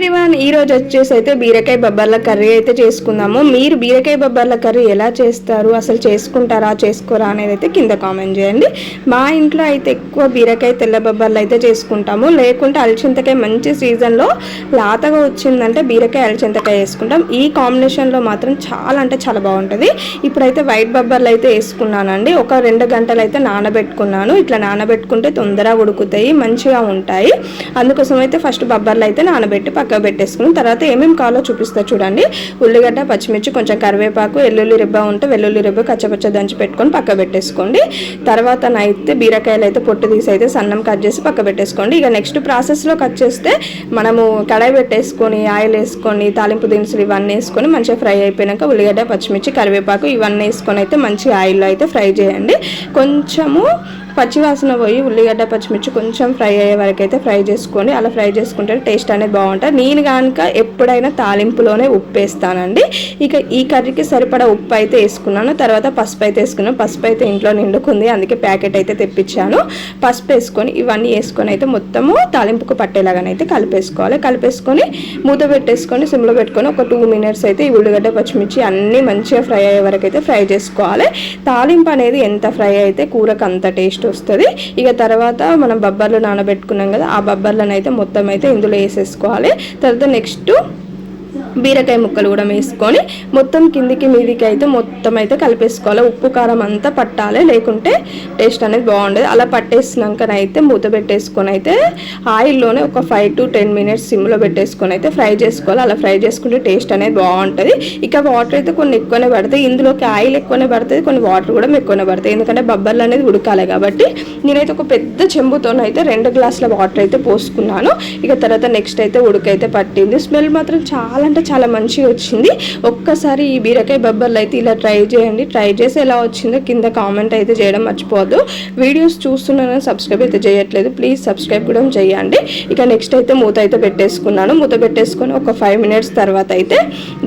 Everyone, ఈ రోజు వచ్చేసి అయితే బీరకాయ బొబ్బర్ల కర్రీ అయితే చేసుకుందాము. మీరు బీరకాయ బొబ్బర్ల కర్రీ ఎలా చేస్తారు, అసలు చేసుకుంటారా చేసుకోరా అనేది అయితే కింద కామెంట్ చేయండి. మా ఇంట్లో అయితే ఎక్కువ బీరకాయ తెల్ల బొబ్బర్లు అయితే చేసుకుంటాము. లేకుంటే అలచింతకాయ మంచి సీజన్లో లాతగా వచ్చిందంటే బీరకాయ అలచింతకాయ వేసుకుంటాం. ఈ కాంబినేషన్లో మాత్రం చాలా అంటే చాలా బాగుంటుంది. ఇప్పుడైతే వైట్ బొబ్బర్లు అయితే వేసుకున్నానండి. ఒక 2 గంటలు అయితే నానబెట్టుకున్నాను. ఇట్లా నానబెట్టుకుంటే తొందరగా ఉడుకుతాయి, మంచిగా ఉంటాయి. అందుకోసం అయితే ఫస్ట్ బొబ్బర్లు అయితే నానబెట్టి పక్కకు పెట్టేసుకుని తర్వాత ఏమేమి కావాలో చూపిస్తా చూడండి. ఉల్లిగడ్డ, పచ్చిమిర్చి, కొంచెం కరివేపాకు, వెల్లుల్లి రెబ్బ ఉంటే వెల్లుల్లి రెబ్బ కచ్చపచ్చ దంచి పెట్టుకొని పక్క పెట్టేసుకోండి. తర్వాత అయితే బీరకాయలు అయితే పొట్టు తీసి అయితే సన్నం కట్ చేసి పక్క పెట్టేసుకోండి. ఇక నెక్స్ట్ ప్రాసెస్లో కట్ చేస్తే మనము కడాయి పెట్టేసుకొని ఆయిల్ వేసుకొని తాలింపు దినుసులు ఇవన్నీ వేసుకొని మంచిగా ఫ్రై అయిపోయాక ఉల్లిగడ్డ, పచ్చిమిర్చి, కరివేపాకు ఇవన్నీ వేసుకొని అయితే మంచిగా ఆయిల్లో అయితే ఫ్రై చేయండి. కొంచెము పచ్చివాసన పోయి ఉల్లిగడ్డ, పచ్చిమిర్చి కొంచెం ఫ్రై అయ్యే వరకు అయితే ఫ్రై చేసుకోండి. అలా ఫ్రై చేసుకుంటే టేస్ట్ అనేది బాగుంటుంది. నేను కనుక ఎప్పుడైనా తాలింపులోనే ఉప్పు వేస్తానండి. ఇక ఈ కర్రీకి సరిపడా ఉప్పు అయితే వేసుకున్నాను. తర్వాత పసుపు అయితే వేసుకున్నాను. పసుపు అయితే ఇంట్లో నిండుకుంది, అందుకే ప్యాకెట్ అయితే తెప్పించాను. పసుపు వేసుకొని ఇవన్నీ వేసుకొని అయితే మొత్తము తాలింపుకు పట్టేలాగానైతే కలిపేసుకోవాలి. కలిపేసుకొని మూత పెట్టేసుకొని సిమ్లో పెట్టుకొని ఒక 2 మినిట్స్ అయితే ఈ ఉల్లిగడ్డ, పచ్చిమిర్చి అన్నీ మంచిగా ఫ్రై అయ్యే వరకు అయితే ఫ్రై చేసుకోవాలి. తాలింపు అనేది ఎంత ఫ్రై అయితే కూరకు అంత టేస్ట్ వస్తుంది. ఇక తర్వాత మనం బొబ్బర్లు నానబెట్టుకున్నాం కదా, ఆ బొబ్బర్లను అయితే మొత్తం అయితే ఇందులో వేసేసుకోవాలి. తర్వాత నెక్స్ట్ బీరకాయ ముక్కలు కూడా వేసుకొని మొత్తం కిందికి మీదికి అయితే మొత్తం అయితే కలిపేసుకోవాలి. ఉప్పు కారం అంతా పట్టాలి, లేకుంటే టేస్ట్ అనేది బాగుండదు. అలా పట్టేసినాకనైతే మూత పెట్టేసుకొని అయితే ఆయిల్లోనే ఒక 5 to 10 మినిట్స్ సిమ్లో పెట్టేసుకొని అయితే ఫ్రై చేసుకోవాలి. అలా ఫ్రై చేసుకుంటే టేస్ట్ అనేది బాగుంటుంది. ఇక వాటర్ అయితే కొన్ని ఎక్కువనే పడతాయి. ఇందులోకి ఆయిల్ ఎక్కువనే పడుతుంది, కొన్ని వాటర్ కూడా ఎక్కువనే పడతాయి. ఎందుకంటే బొబ్బర్లు అనేది ఉడకాలి కాబట్టి నేనైతే ఒక పెద్ద చెంబుతోనైతే 2 గ్లాసుల వాటర్ అయితే పోసుకున్నాను. ఇక తర్వాత నెక్స్ట్ అయితే ఉడకైతే పట్టింది. స్మెల్ మాత్రం చాలా అంటే చాలా మంచిగా వచ్చింది. ఒక్కసారి ఈ బీరకాయ బొబ్బర్లు అయితే ఇలా ట్రై చేయండి. ట్రై చేసి ఎలా వచ్చిందో కింద కామెంట్ అయితే చేయడం మర్చిపోవద్దు. వీడియోస్ చూస్తున్నాను, సబ్స్క్రైబ్ అయితే చేయట్లేదు, ప్లీజ్ సబ్స్క్రైబ్ కూడా చేయండి. ఇక నెక్స్ట్ అయితే మూత అయితే పెట్టేసుకున్నాను. మూత పెట్టేసుకొని ఒక 5 మినిట్స్ తర్వాత అయితే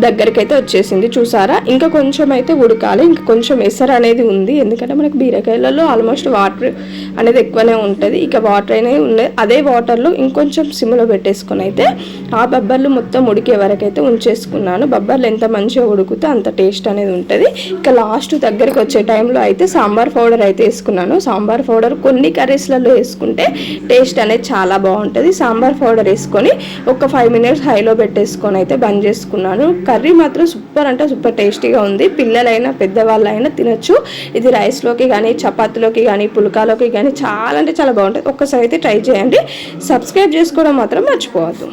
దగ్గరికి అయితే వచ్చేసింది. చూసారా, ఇంకా కొంచెం అయితే ఉడకాలి. ఇంకా కొంచెం ఎసరు అనేది ఉంది, ఎందుకంటే మనకు బీరకాయలలో ఆల్మోస్ట్ వాటర్ అనేది ఎక్కువనే ఉంటుంది. ఇక వాటర్ అనేది ఉండేది. అదే వాటర్లో ఇంకొంచెం సిమ్లో పెట్టేసుకొని అయితే ఆ బొబ్బర్లు మొత్తం ఉడికే వరకు అయితే ఉంచేసుకున్నాను. బొబ్బర్లు ఎంత మంచిగా ఉడికితే అంత టేస్ట్ అనేది ఉంటుంది. ఇక లాస్ట్ దగ్గరికి వచ్చే టైంలో అయితే సాంబార్ పౌడర్ అయితే వేసుకున్నాను. సాంబార్ పౌడర్ కొన్ని కర్రీస్లలో వేసుకుంటే టేస్ట్ అనేది చాలా బాగుంటుంది. సాంబార్ పౌడర్ వేసుకొని ఒక 5 మినిట్స్ హైలో పెట్టేసుకొని అయితే బంద్ చేసుకున్నాను. కర్రీ మాత్రం సూపర్ అంటే సూపర్ టేస్టీగా ఉంది. పిల్లలైనా పెద్దవాళ్ళైనా తినచ్చు. ఇది రైస్లోకి కానీ, చపాతీలోకి కానీ, పుల్కాలోకి కానీ చాలా అంటే చాలా బాగుంటుంది. ఒక్కసారి అయితే ట్రై చేయండి. సబ్స్క్రైబ్ చేసుకోవడం మాత్రం మర్చిపోవద్దు.